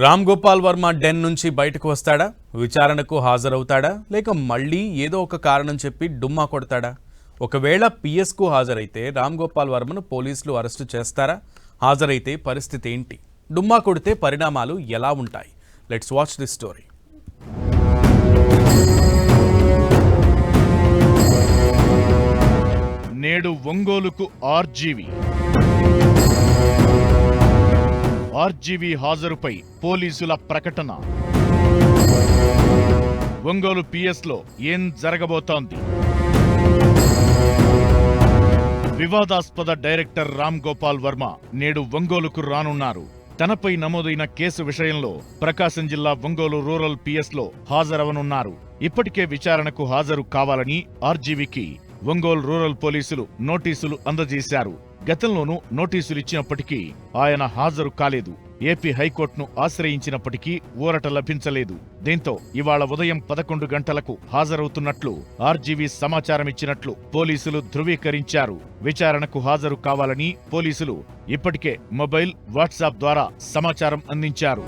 Ram Gopal Varma den నుంచి బయటకు వస్తాడా? విచారణకు హాజరవుతాడా? లేక మళ్ళీ ఏదో ఒక కారణం చెప్పి డుమ్మా కొడతాడా? ఒకవేళ పిఎస్కు హాజరైతే రామ్ గోపాల్ వర్మను పోలీసులు అరెస్టు చేస్తారా? హాజరైతే పరిస్థితి ఏంటి? డుమ్మా కొడితే పరిణామాలు ఎలా ఉంటాయి? Let's watch this story. నేడు ఒంగోలుకు ఆర్జీవీ హాజరుపై పోలీసుల ప్రకటన. ఒంగోలు పిఎస్లో ఏం జరగబోతోంది? వివాదాస్పద డైరెక్టర్ రామ్ గోపాల్ వర్మ నేడు ఒంగోలుకు రానున్నారు. తనపై నమోదైన కేసు విషయంలో ప్రకాశం జిల్లా ఒంగోలు రూరల్ పిఎస్లో హాజరవనున్నారు. ఇప్పటికే విచారణకు హాజరు కావాలని ఆర్జీవీకి ఒంగోలు రూరల్ పోలీసులు నోటీసులు అందజేశారు. గతంలోనూ నోటీసులిచ్చినప్పటికీ ఆయన హాజరు కాలేదు. ఏపీ హైకోర్టును ఆశ్రయించినప్పటికీ ఊరట లభించలేదు. దీంతో ఇవాళ ఉదయం 11 గంటలకు హాజరవుతున్నట్లు ఆర్జీవీ సమాచారమిచ్చినట్లు పోలీసులు ధృవీకరించారు. విచారణకు హాజరు కావాలని పోలీసులు ఇప్పటికే మొబైల్, వాట్సాప్ ద్వారా సమాచారం అందించారు.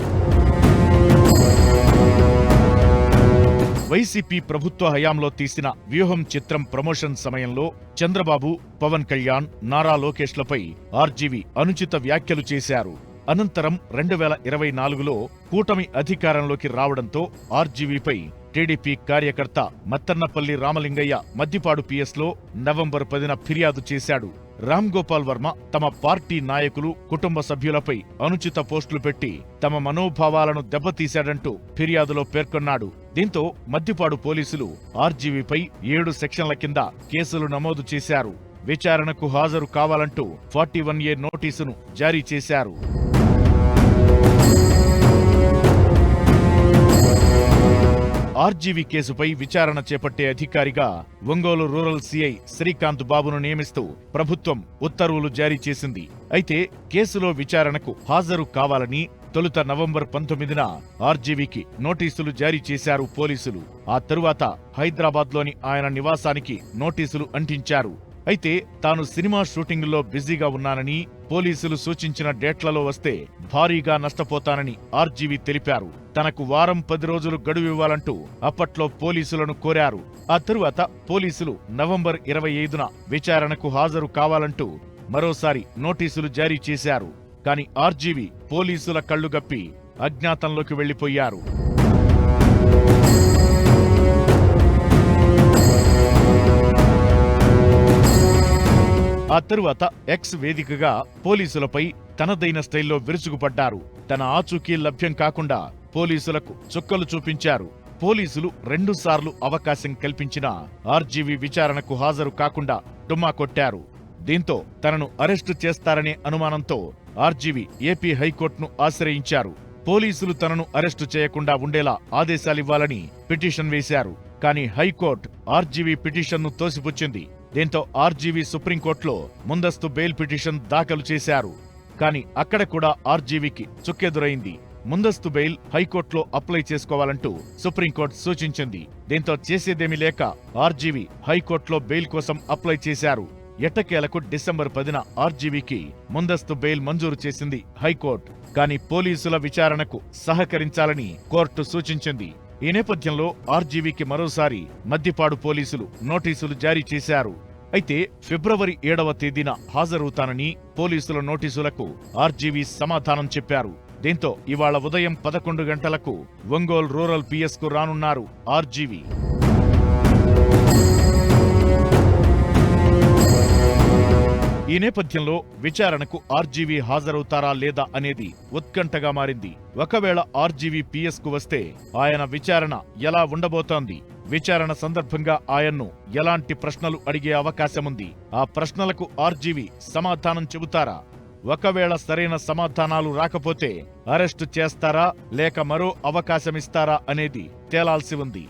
వైసీపీ ప్రభుత్వ హయాంలో తీసిన వ్యూహం చిత్రం ప్రమోషన్ సమయంలో చంద్రబాబు, పవన్ కళ్యాణ్, నారా లోకేష్లపై ఆర్జీవీ అనుచిత వ్యాఖ్యలు చేశారు. అనంతరం 2024లో కూటమి అధికారంలోకి రావడంతో ఆర్జీవీపై టీడీపీ కార్యకర్త మత్తన్నపల్లి రామలింగయ్య మద్దిపాడు పిఎస్లో నవంబర్ 10న ఫిర్యాదు చేశాడు. రామ్ గోపాల్ వర్మ తమ పార్టీ నాయకులు, కుటుంబ సభ్యులపై అనుచిత పోస్టులు పెట్టి తమ మనోభావాలను దెబ్బతీశాడంటూ ఫిర్యాదులో పేర్కొన్నాడు. దీంతో మద్దిపాడు పోలీసులు ఆర్జీవీపై 7 సెక్షన్ల కింద కేసులు నమోదు చేశారు. విచారణకు హాజరు కావాలంటూ 41A నోటీసును జారీ చేశారు. ఆర్జీవీ కేసుపై విచారణ చేపట్టే అధికారిగా ఒంగోలు రూరల్ సీఐ శ్రీకాంత్ బాబును నియమిస్తూ ప్రభుత్వం ఉత్తర్వులు జారీ చేసింది. అయితే కేసులో విచారణకు హాజరు కావాలని తొలుత నవంబర్ 19న ఆర్జీవీకి నోటీసులు జారీ చేశారు పోలీసులు. ఆ తరువాత హైదరాబాద్లోని ఆయన నివాసానికి నోటీసులు అంటించారు. అయితే తాను సినిమా షూటింగుల్లో బిజీగా ఉన్నానని, పోలీసులు సూచించిన డేట్లలో వస్తే భారీగా నష్టపోతానని ఆర్జీవీ తెలిపారు. తనకు వారం 10 రోజులు గడువివ్వాలంటూ అప్పట్లో పోలీసులను కోరారు. ఆ తరువాత పోలీసులు నవంబర్ 25న విచారణకు హాజరు కావాలంటూ మరోసారి నోటీసులు జారీ చేశారు. కాని ఆర్జీవీ పోలీసుల కళ్లుగప్పి అజ్ఞాతంలోకి వెళ్లిపోయారు. ఆ తరువాత ఎక్స్ వేదికగా పోలీసులపై తనదైన స్టైల్లో విరుచుకుపడ్డారు. తన ఆచూకీ లభ్యం కాకుండా పోలీసులకు చుక్కలు చూపించారు. పోలీసులు 2 సార్లు అవకాశం కల్పించినా ఆర్జీవీ విచారణకు హాజరు కాకుండా డుమ్మా కొట్టారు. దీంతో తనను అరెస్టు చేస్తారనే అనుమానంతో ఆర్జీవీ ఏపీ హైకోర్టును ఆశ్రయించారు. పోలీసులు తనను అరెస్టు చేయకుండా ఉండేలా ఆదేశాలివ్వాలని పిటిషన్ వేశారు. కానీ హైకోర్టు ఆర్జీవీ పిటిషన్ను తోసిపుచ్చింది. దీంతో ఆర్జీవీ సుప్రీంకోర్టులో ముందస్తు బెయిల్ పిటిషన్ దాఖలు చేశారు. కానీ అక్కడ కూడా ఆర్జీవీకి చుక్కెదురైంది. ముందస్తు బెయిల్ హైకోర్టులో అప్లై చేసుకోవాలంటూ సుప్రీంకోర్టు సూచించింది. దీంతో చేసేదేమీ లేక ఆర్జీవీ హైకోర్టులో బెయిల్ కోసం అప్లై చేశారు. ఎట్టకేలకు డిసెంబర్ 10న ఆర్జీవీకి ముందస్తు బెయిల్ మంజూరు చేసింది హైకోర్టు. కానీ పోలీసుల విచారణకు సహకరించాలని కోర్టు సూచించింది. ఈ నేపథ్యంలో ఆర్జీవీకి మరోసారి మద్దిపాడు పోలీసులు నోటీసులు జారీ చేశారు. అయితే ఫిబ్రవరి 7వ తేదీన హాజరవుతానని పోలీసుల నోటీసులకు ఆర్జీవీ సమాధానం చెప్పారు. దీంతో ఇవాళ ఉదయం 11 గంటలకు ఒంగోలు రూరల్ పిఎస్కు రానున్నారు ఆర్జీవీ. ఈ నేపథ్యంలో విచారణకు ఆర్జీవీ హాజరవుతారా లేదా అనేది ఉత్కంఠగా మారింది. ఒకవేళ ఆర్జీవీ పిఎస్కు వస్తే ఆయన విచారణ ఎలా ఉండబోతోంది? విచారణ సందర్భంగా ఆయన్ను ఎలాంటి ప్రశ్నలు అడిగే అవకాశముంది? ఆ ప్రశ్నలకు ఆర్జీవీ సమాధానం చెబుతారా? ఒకవేళ సరైన సమాధానాలు రాకపోతే అరెస్టు చేస్తారా లేక మరో అవకాశమిస్తారా అనేది తేలాల్సి ఉంది.